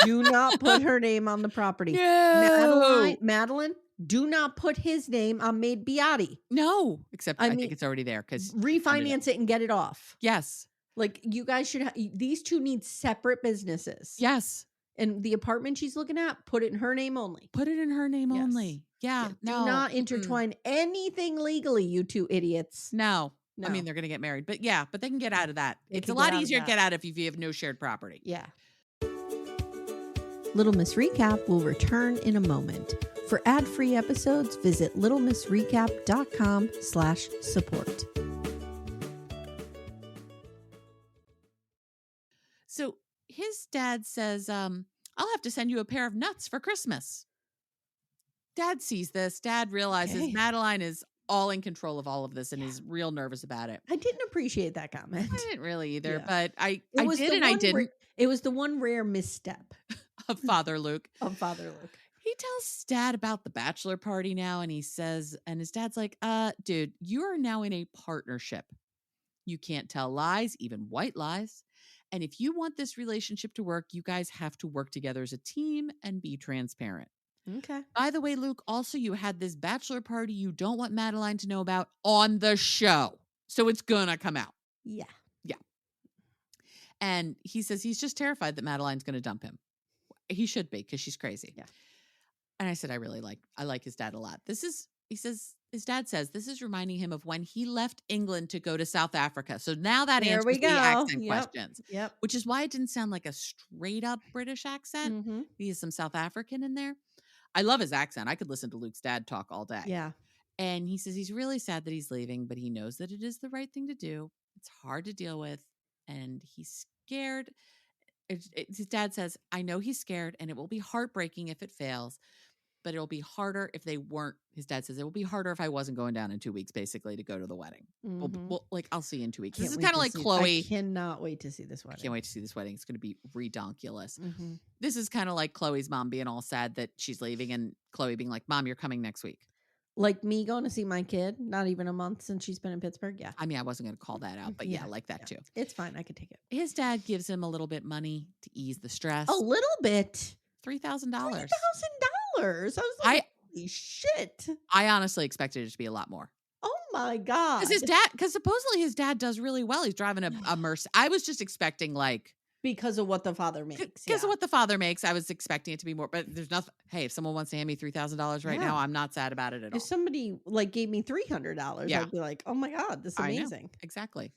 do not put her name on the property. No. Madelein, do not put his name on Maid Beati. No, except I think it's already there because refinance it and get it off. Yes. Like you guys should these two need separate businesses. Yes. And the apartment she's looking at, put it in her name only. Put it in her name only. Yeah. Do not intertwine anything legally, you two idiots. No. I mean, they're going to get married, but they can get out of that. It's a lot easier to get out if you have no shared property. Yeah. Little Miss Recap will return in a moment. For ad-free episodes, visit littlemissrecap.com/support. So his dad says, I'll have to send you a pair of nuts for Christmas. Dad sees this. Dad realizes Madelein is all in control of all of this and is real nervous about it. I didn't appreciate that comment. I didn't really either, but I did and I didn't. It was the one rare misstep of Father Luke. He tells Dad about the bachelor party now, and he says, and his dad's like, dude, you are now in a partnership. You can't tell lies, even white lies. And if you want this relationship to work, you guys have to work together as a team and be transparent. Okay. By the way, Luke, also you had this bachelor party you don't want Madelein to know about on the show. So it's gonna come out. Yeah. Yeah. And he says he's just terrified that Madelein's gonna dump him. He should be, because she's crazy. Yeah. And I said, I like his dad a lot. His dad says this is reminding him of when he left England to go to South Africa. So now that answers the accent questions. Yep. Which is why it didn't sound like a straight up British accent. Mm-hmm. He has some South African in there. I love his accent. I could listen to Luke's dad talk all day. Yeah. And he says he's really sad that he's leaving, but he knows that it is the right thing to do. It's hard to deal with. And he's scared. His dad says, I know he's scared and it will be heartbreaking if it fails, but it'll be harder if they weren't. His dad says it will be harder if I wasn't going down in 2 weeks, basically, to go to the wedding. Mm-hmm. Well, I'll see you in 2 weeks. This is kind of like Chloe. I cannot wait to see this wedding. I can't wait to see this wedding. It's going to be redonkulous. Mm-hmm. This is kind of like Chloe's mom being all sad that she's leaving and Chloe being like, Mom, you're coming next week. Like me going to see my kid, not even a month since she's been in Pittsburgh. Yeah. I mean, I wasn't going to call that out, but yeah, like that too. It's fine. I could take it. His dad gives him a little bit money to ease the stress. A little bit. $3,000. $3,000. I was like, holy shit. I honestly expected it to be a lot more. Oh my God. Because supposedly his dad does really well. He's driving a Mercedes. I was just expecting because of what the father makes. Because of what the father makes, I was expecting it to be more. But there's nothing. Hey, if someone wants to hand me $3,000 right now, I'm not sad about it at all. If somebody gave me $300, I'd be like, oh my God, this is amazing. Exactly.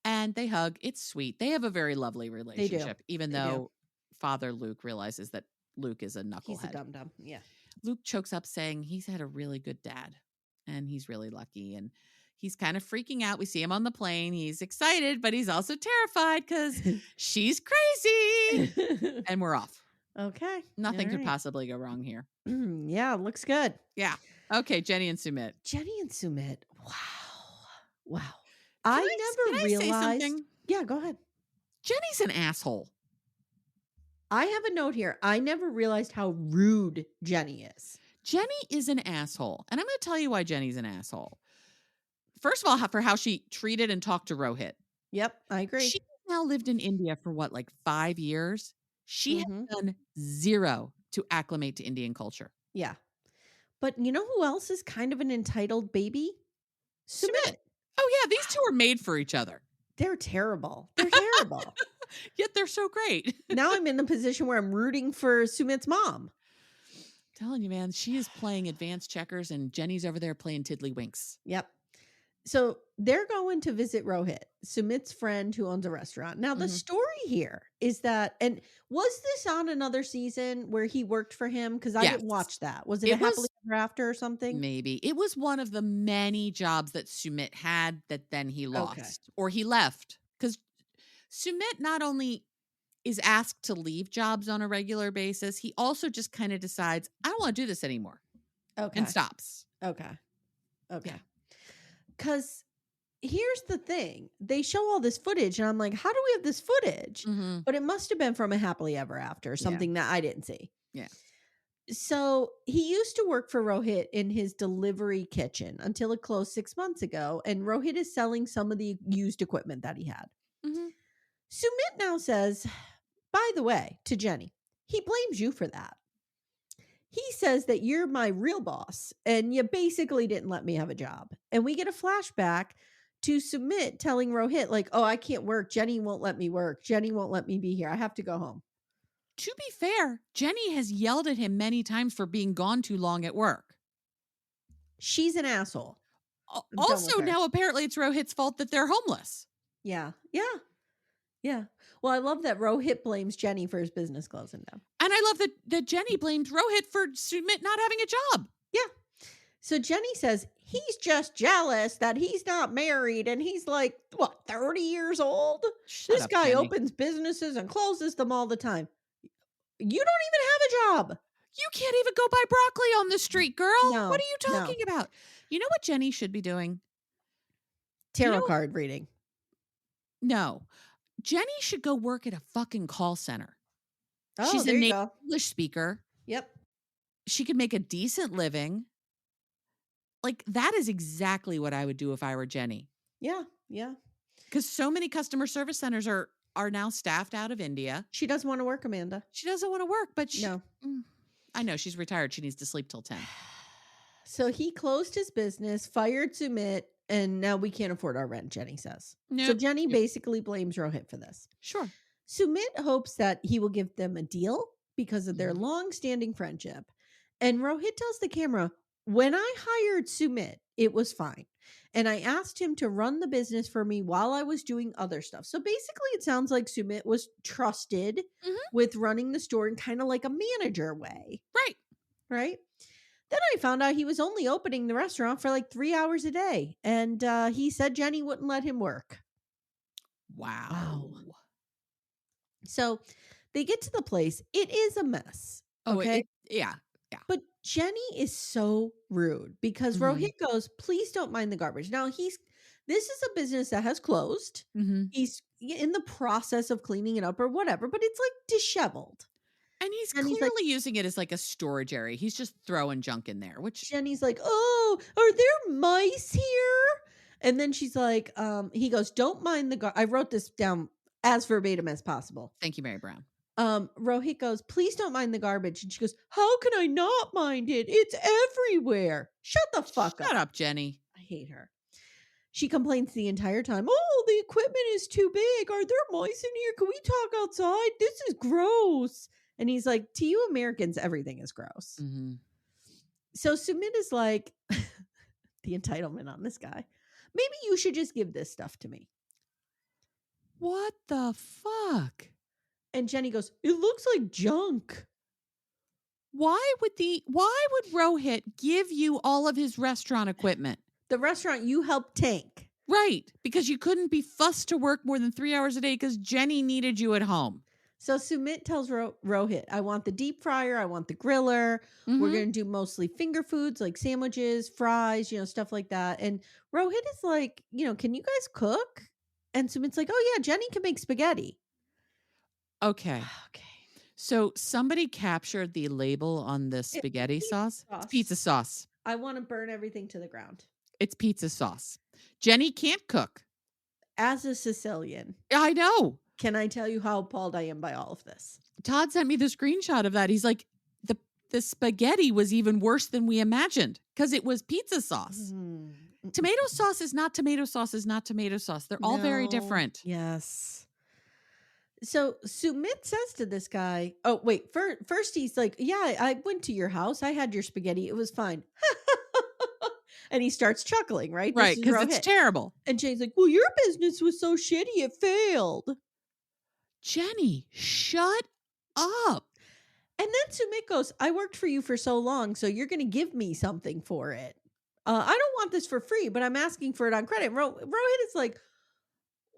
And they hug. It's sweet. They have a very lovely relationship, even though Father Luke realizes that Luke is a knucklehead. He's a dum-dum. Yeah. Luke chokes up saying he's had a really good dad and he's really lucky. And he's kind of freaking out. We see him on the plane. He's excited, but he's also terrified because she's crazy. And we're off. Okay. Nothing All could right. possibly go wrong here. Yeah, looks good. Yeah. Okay, Johny and Sumit. Johny and Sumit. Wow. Wow. Can I I never say realized. something? Yeah, go ahead. Johny's an asshole. I have a note here. I never realized how rude Johny is. Johny is an asshole. And I'm going to tell you why Johny's an asshole. First of all, for how she treated and talked to Rohit. Yep, I agree. She now lived in India for what, like 5 years? She has done zero to acclimate to Indian culture. Yeah. But you know who else is kind of an entitled baby? Sumit. Oh, yeah. These two are made for each other. They're terrible. They're terrible. Yet they're so great. Now I'm in the position where I'm rooting for Sumit's mom. I'm telling you, man, she is playing advanced checkers and Jenny's over there playing tiddlywinks. Yep. So they're going to visit Rohit, Sumit's friend who owns a restaurant. Now, the story here is that, and was this on another season where he worked for him? Because I didn't watch that. Was it a happily ever after or something? Maybe. It was one of the many jobs that Sumit had that then he lost or he left. Because Sumit not only is asked to leave jobs on a regular basis, he also just kind of decides, I don't want to do this anymore. Okay. And stops. Okay. Because here's the thing. They show all this footage and I'm like, how do we have this footage? But it must have been from a happily ever after, something that I didn't see. Yeah. So he used to work for Rohit in his delivery kitchen until it closed 6 months ago. And Rohit is selling some of the used equipment that he had. Sumit now says, by the way, to Johny, he blames you for that. He says that you're my real boss and you basically didn't let me have a job. And we get a flashback to Sumit telling Rohit, like, oh, I can't work. Johny won't let me work. Johny won't let me be here. I have to go home. To be fair, Johny has yelled at him many times for being gone too long at work. She's an asshole. Also, now apparently it's Rohit's fault that they're homeless. Yeah. Well, I love that Rohit blames Johny for his business closing down. And I love that Johny blamed Rohit for Sumit not having a job. Yeah. So Johny says he's just jealous that he's not married and he's like, what, 30 years old? This guy opens businesses and closes them all the time. You don't even have a job. You can't even go buy broccoli on the street, girl. No, what are you talking about? You know what Johny should be doing? Tarot card reading. No. Johny should go work at a fucking call center. Oh, she's there a you native go. English speaker. Yep. She could make a decent living. Like, that is exactly what I would do if I were Johny. Yeah. Because so many customer service centers are now staffed out of India. She doesn't want to work, Amanda. She doesn't want to work, but No. I know she's retired. She needs to sleep till 10. So he closed his business, fired Sumit, and now we can't afford our rent, Johny says. Nope. So Johny basically blames Rohit for this. Sure. Sumit hopes that he will give them a deal because of their long-standing friendship. And Rohit tells the camera, when I hired Sumit, it was fine. And I asked him to run the business for me while I was doing other stuff. So basically, it sounds like Sumit was trusted with running the store in kind of like a manager way. Right? Then I found out he was only opening the restaurant for like 3 hours a day. And he said Johny wouldn't let him work. Wow. So they get to the place. It is a mess. Okay. Yeah. But Johny is so rude because Rohit goes, please don't mind the garbage. Now this is a business that has closed. He's in the process of cleaning it up or whatever, but it's like disheveled. And he's clearly using it as like a storage area. He's just throwing junk in there, which Jenny's like, oh, are there mice here? And then she's like, he goes, don't mind the I wrote this down as verbatim as possible. Thank you, Mary Brown. Rohit goes, please don't mind the garbage. And she goes, how can I not mind it? It's everywhere. Shut the fuck up. Shut up, Johny. I hate her. She complains the entire time. Oh, the equipment is too big. Are there mice in here? Can we talk outside? This is gross. And he's like, to you Americans, everything is gross. So Sumit is like, the entitlement on this guy. Maybe you should just give this stuff to me. What the fuck? And Johny goes, it looks like junk. Why would Rohit give you all of his restaurant equipment? The restaurant you helped tank. Right. Because you couldn't be fussed to work more than 3 hours a day because Johny needed you at home. So Sumit tells Rohit, I want the deep fryer, I want the griller. We're Mm-hmm. going to do mostly finger foods like sandwiches, fries, stuff like that. And Rohit is like, can you guys cook? And Sumit's like, oh yeah, Jenny can make spaghetti. Okay. Okay. So somebody captured the label on the spaghetti sauce. It's pizza sauce. I want to burn everything to the ground. It's pizza sauce. Jenny can't cook. As a Sicilian, I know. can I tell you how appalled I am by all of this? Todd sent me the screenshot of that. He's like, the spaghetti was even worse than we imagined because it was pizza sauce. Tomato sauce is not tomato sauce is not tomato sauce. They're all very different. Yes. So Sumit says to this guy, oh, wait, first he's like, yeah, I went to your house. I had your spaghetti. It was fine. And he starts chuckling, right? Right, because it's terrible. And Jane's like, well, your business was so shitty, it failed. Jenny, shut up. And then Sumit goes, I worked for you for so long, so you're going to give me something for it. I don't want this for free, but I'm asking for it on credit. Rohit is like,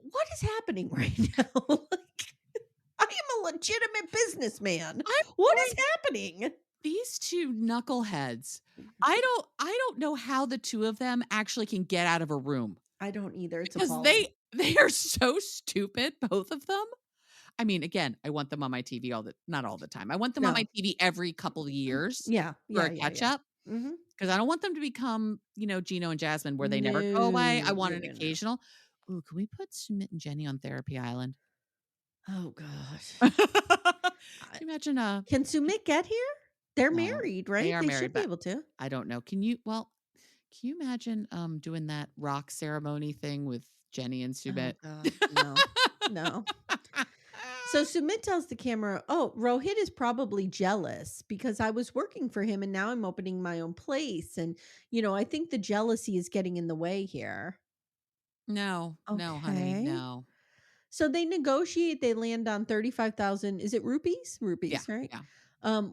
what is happening right now? I am a legitimate businessman. What is happening? These two knuckleheads. I don't know how the two of them actually can get out of a room. I don't either. It's because they are so stupid, both of them. I mean, again, I want them on my TV not all the time. I want them on my TV every couple of years. For a catch up. Because I don't want them to become, Gino and Jasmine, where they never go away. I want an occasional. Ooh, can we put Sumit and Jenny on Therapy Island? Oh gosh. Can you imagine Can Sumit get here? They're married, right? They are married, should be able to. I don't know. Can you imagine doing that rock ceremony thing with Jenny and Sumit? Oh, God. No. So Sumit tells the camera, oh, Rohit is probably jealous because I was working for him and now I'm opening my own place. And, I think the jealousy is getting in the way here. No, honey, no. So they negotiate. They land on 35,000. Is it rupees? Rupees, right? Yeah.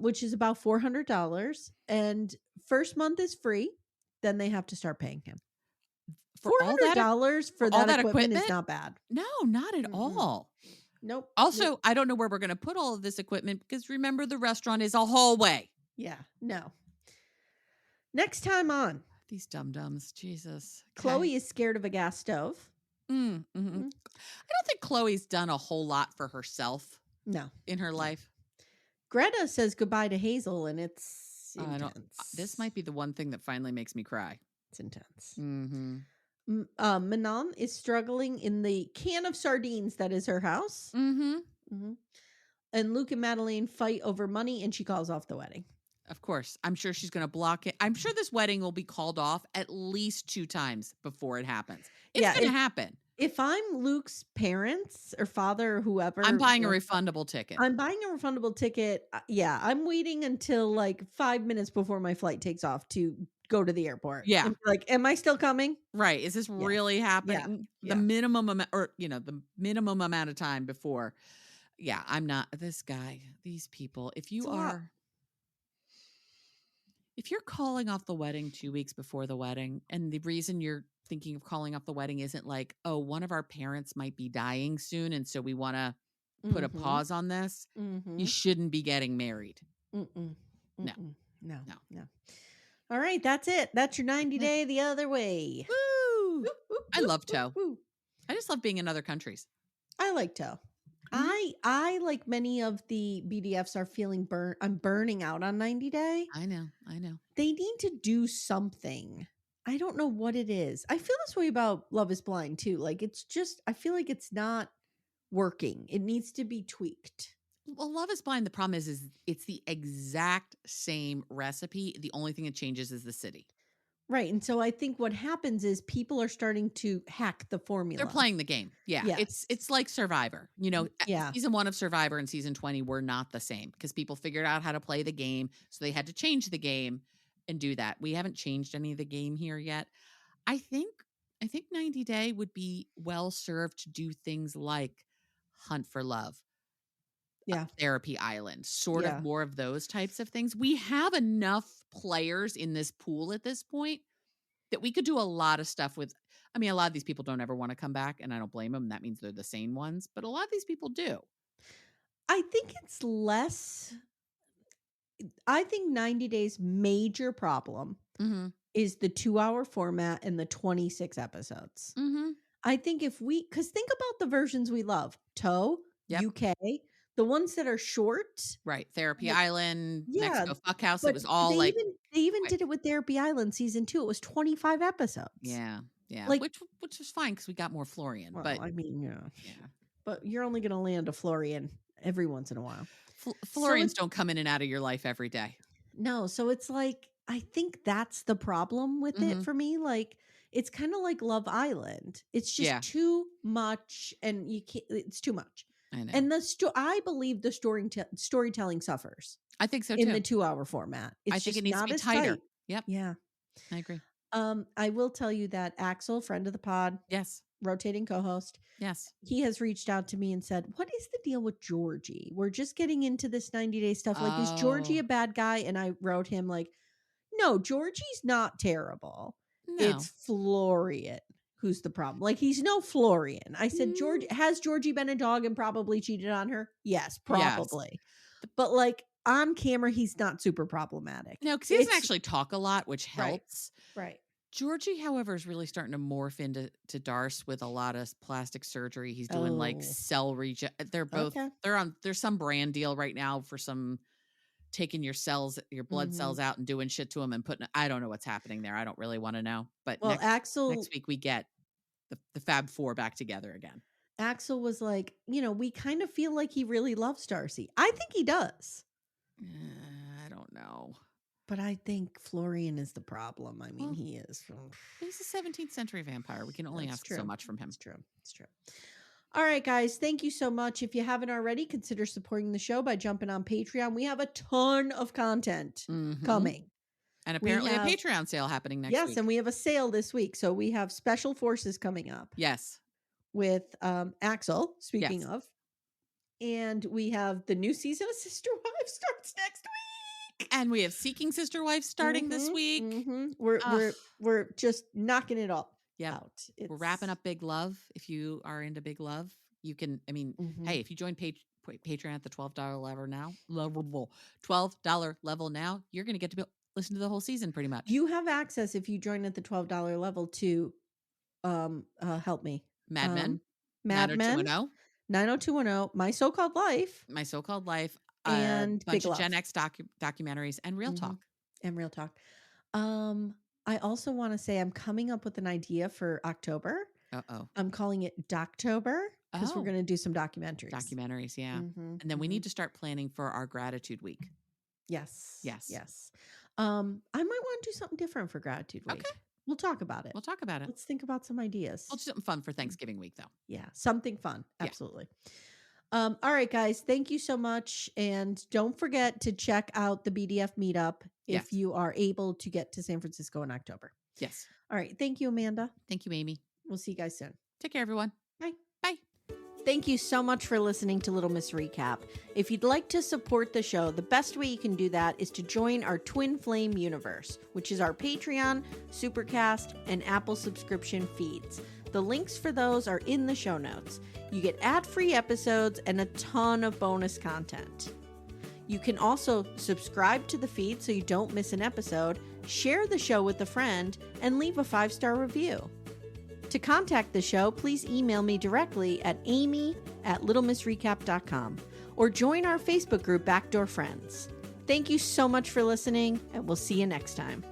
Which is about $400. And first month is free. Then they have to start paying him. $400 for that equipment is not bad. No, not at all. Nope. Also, I don't know where we're going to put all of this equipment because remember the restaurant is a hallway. Yeah, no. Next time on. These dum-dums, Jesus. Okay. Chloe is scared of a gas stove. I don't think Chloe's done a whole lot for herself. No. In her life. Greta says goodbye to Hazel and it's intense. This might be the one thing that finally makes me cry. It's intense. Manon is struggling in the can of sardines that is her house. And Luke and Madeleine fight over money and she calls off the wedding. Of course. I'm sure she's going to block it. I'm sure this wedding will be called off at least 2 times before it happens. It's going to happen. If I'm Luke's parents or father or whoever, I'm buying a refundable ticket. I'm waiting until like 5 minutes before my flight takes off to go to the airport. Yeah. And like, am I still coming? Right. Is this really happening? Yeah. The minimum amount the minimum amount of time before. Yeah. I'm not this guy, these people. If you're calling off the wedding 2 weeks before the wedding, and the reason you're thinking of calling off the wedding isn't like, oh, one of our parents might be dying soon, and so we want to put a pause on this, you shouldn't be getting married. No. All right, that's it. That's your 90-day the other way. Woo! I love Toe. I just love being in other countries. I like Toe. I like many of the BDFs are feeling I'm burning out on 90 Day. I know. They need to do something. I don't know what it is. I feel this way about Love is Blind too. Like I feel like it's not working. It needs to be tweaked. Well, Love is Blind, the problem is it's the exact same recipe. The only thing that changes is the city. Right. And so I think what happens is people are starting to hack the formula. They're playing the game. Yeah. Yes. It's like Survivor. Season 1 of Survivor and season 20 were not the same because people figured out how to play the game. So they had to change the game and do that. We haven't changed any of the game here yet. I think 90 Day would be well served to do things like Hunt for Love. Yeah. Therapy Island, sort of more of those types of things. We have enough players in this pool at this point that we could do a lot of stuff with. I mean, a lot of these people don't ever want to come back, and I don't blame them. That means they're the sane ones, but a lot of these people do. I think it's less. I think 90 Days' major problem Mm-hmm. is the 2-hour format and the 26 episodes. Mm-hmm. I think because think about the versions we love, Toe, Yep. UK, the ones that are short. Right. Therapy Like, Island, yeah, Mexico Fuckhouse. It but was all they like, even did it with Therapy Island season 2. It was 25 episodes. yeah. Like, which was fine because we got more Florian. well, But I mean, yeah. yeah, But you're only going to land a Florian every once in a while. Florians don't come in and out of your life every day. No, so it's like I think that's the problem with it for me. Like it's kind of like Love Island. It's just too much, and you can't. It's too much. I know. And I believe the storytelling suffers. I think so too. In the 2-hour format, I think it needs to be tighter. Tight. Yep. Yeah, I agree. I will tell you that Axel, friend of the pod, Yes, rotating co-host, yes, he has reached out to me and said, "What is the deal with Georgie? We're just getting into this 90-day stuff. Like, is Georgie a bad guy?" And I wrote him like, "No, Georgie's not terrible. No. It's Florian who's the problem. Like, he's no Florian." I said, has Georgie been a dog and probably cheated on her? Yes, probably. Yes. But like on camera, he's not super problematic. No, because he doesn't actually talk a lot, which helps. Right. Georgie, however, is really starting to morph into Darce with a lot of plastic surgery. He's doing like cell They're both there's some brand deal right now for some taking your blood cells out and doing shit to them and putting. I don't know what's happening there. I don't really want to know. But next week we get the Fab Four back together again. Axel was like, we kind of feel like he really loves Darcy. I think he does. I don't know. But I think Florian is the problem. I mean, he is. He's a 17th century vampire. We can only ask so much from him. It's true. All right, guys. Thank you so much. If you haven't already, consider supporting the show by jumping on Patreon. We have a ton of content coming. And apparently a Patreon sale happening next week. Yes, and we have a sale this week. So we have Special Forces coming up. Yes. With Axel, speaking of. And we have the new season of Sister Wives starts next week. And we have Seeking Sister Wives starting this week. We're just knocking it all out. We're wrapping up Big Love. If you are into Big Love, you can. I mean, hey, if you join Patreon at the $12 level now, you're going to get to listen to the whole season pretty much. You have access if you join at the $12 level to help me. Mad Men. 90210, My So-Called Life, and bunch of Gen X documentaries and Real Talk. I also want to say I'm coming up with an idea for October. I'm calling it Doctober because we're going to do some documentaries. Yeah. And then we need to start planning for our gratitude week. Yes. I might want to do something different for gratitude week. Okay. We'll talk about it. Let's think about some ideas. We'll do something fun for Thanksgiving week, though. Yeah, something fun. Absolutely. All right, guys. Thank you so much. And don't forget to check out the BDF meetup if you are able to get to San Francisco in October. Yes. All right. Thank you, Amanda. Thank you, Amy. We'll see you guys soon. Take care, everyone. Bye. Bye. Thank you so much for listening to Little Miss Recap. If you'd like to support the show, the best way you can do that is to join our Twin Flame universe, which is our Patreon, Supercast, and Apple subscription feeds. The links for those are in the show notes. You get ad-free episodes and a ton of bonus content. You can also subscribe to the feed so you don't miss an episode, share the show with a friend, and leave a 5-star review. To contact the show, please email me directly at amy@littlemissrecap.com or join our Facebook group Backdoor Friends. Thank you so much for listening, and we'll see you next time.